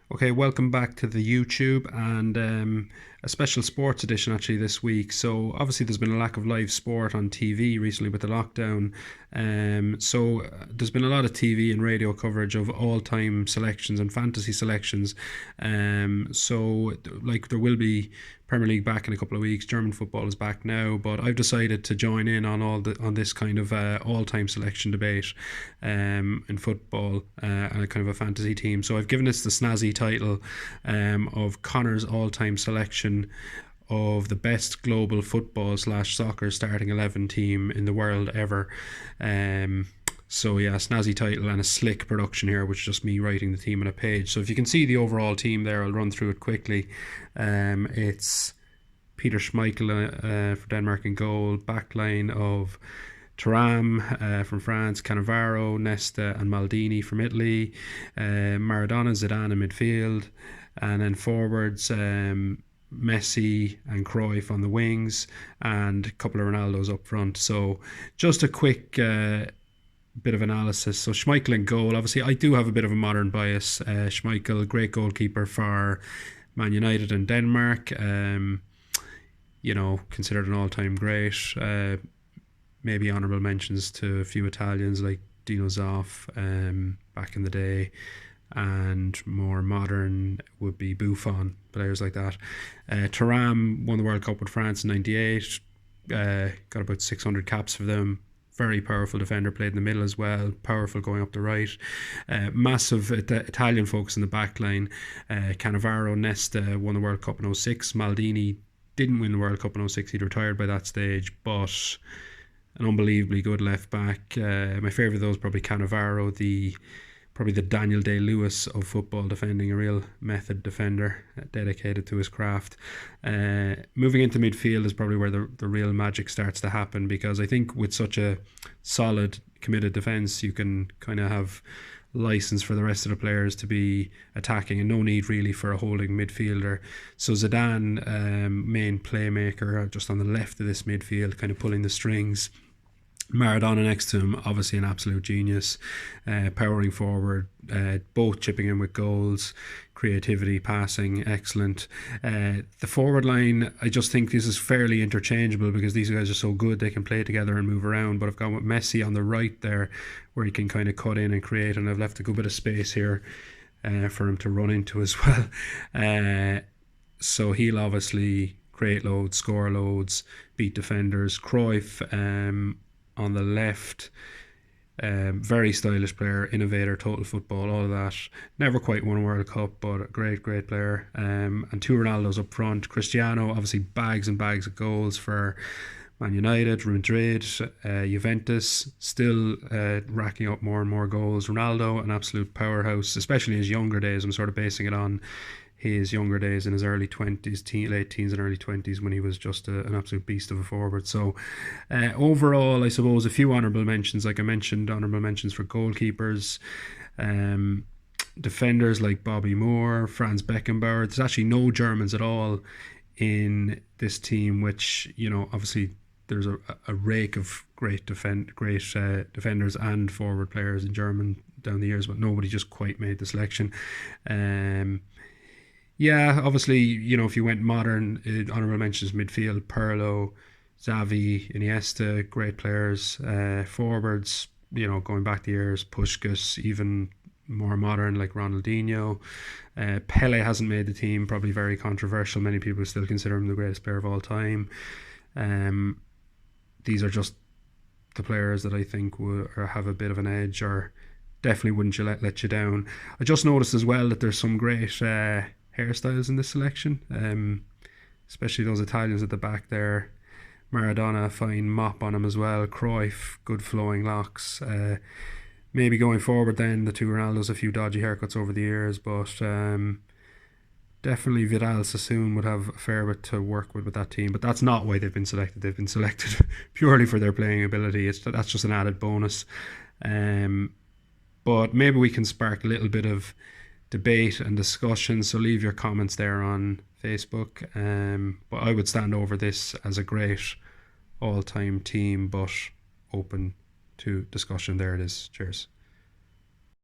Okay, welcome back to the YouTube and a special sports edition actually this week. So obviously there's been a lack of live sport on TV recently with the lockdown. There's been a lot of TV and radio coverage of all-time selections and fantasy selections. Like there will be Premier League back in a couple of weeks. German football is back now, but I've decided to join in on on this kind of all-time selection debate in football and a kind of a fantasy team. So I've given this the snazzy title of Connor's all-time selection of the best global football slash soccer starting 11 team in the world ever. Snazzy title and a slick production here, which is just me writing the team on a page. So if you can see the overall team there, I'll run through it quickly. It's Peter Schmeichel for Denmark in goal, backline of Thuram from France, Cannavaro, Nesta and Maldini from Italy, Maradona, Zidane in midfield, and then forwards Messi and Cruyff on the wings, and a couple of Ronaldos up front. So just a quick bit of analysis. So Schmeichel in goal. Obviously, I do have a bit of a modern bias. Schmeichel, great goalkeeper for Man United and Denmark. Considered an all-time great. Maybe honourable mentions to a few Italians like Dino Zoff back in the day, and more modern would be Buffon, players like that. Thuram won the World Cup with France in '98, got about 600 caps for them. Very powerful defender, played in the middle as well, powerful going up the right. Massive Italian focus in the back line. Cannavaro, Nesta won the World Cup in '06. Maldini didn't win the World Cup in '06, he'd retired by that stage, but an unbelievably good left back. My favourite of those probably Cannavaro, probably the Daniel Day-Lewis of football, defending, a real method defender, dedicated to his craft. Moving into midfield is probably where the real magic starts to happen, because I think with such a solid, committed defence, you can kind of have license for the rest of the players to be attacking and no need really for a holding midfielder. So Zidane, main playmaker, just on the left of this midfield, kind of pulling the strings. Maradona next to him, obviously an absolute genius, powering forward, both chipping in with goals, creativity, passing, excellent. The forward line, I just think this is fairly interchangeable because these guys are so good, they can play together and move around. But I've gone with Messi on the right there, where he can kind of cut in and create, and I've left a good bit of space here for him to run into as well. So he'll obviously create loads, score loads, beat defenders. Cruyff on the left, very stylish player, innovator, total football, all of that. Never quite won a World Cup, but a great player. And two Ronaldos up front. Cristiano, obviously bags and bags of goals for Man United, Real Madrid, Juventus, still racking up more and more goals. Ronaldo, an absolute powerhouse, especially in his younger days. I'm sort of basing it on his younger days in his early 20s, late teens and early 20s, when he was just an absolute beast of a forward. So overall, I suppose a few honourable mentions, like I mentioned, honourable mentions for goalkeepers, defenders like Bobby Moore, Franz Beckenbauer. There's actually no Germans at all in this team, which, obviously there's a rake of great defenders and forward players in German down the years, but nobody just quite made the selection. Obviously, if you went modern, honourable mentions midfield, Pirlo, Xavi, Iniesta, great players. Forwards, going back the years, Puskas, even more modern like Ronaldinho. Pele hasn't made the team, probably very controversial. Many people still consider him the greatest player of all time. These are just the players that I think have a bit of an edge, or definitely wouldn't let you down. I just noticed as well that there's some great hairstyles in this selection, especially those Italians at the back there. Maradona, a fine mop on him as well. Cruyff, good flowing locks. Maybe going forward then, the two Ronaldos, a few dodgy haircuts over the years, but definitely Vidal Sassoon would have a fair bit to work with that team. But that's not why they've been selected. They've been selected purely for their playing ability. That's just an added bonus. But maybe we can spark a little bit of debate and discussion, so leave your comments there on Facebook. But I would stand over this as a great all-time team, but open to discussion. There it is. Cheers.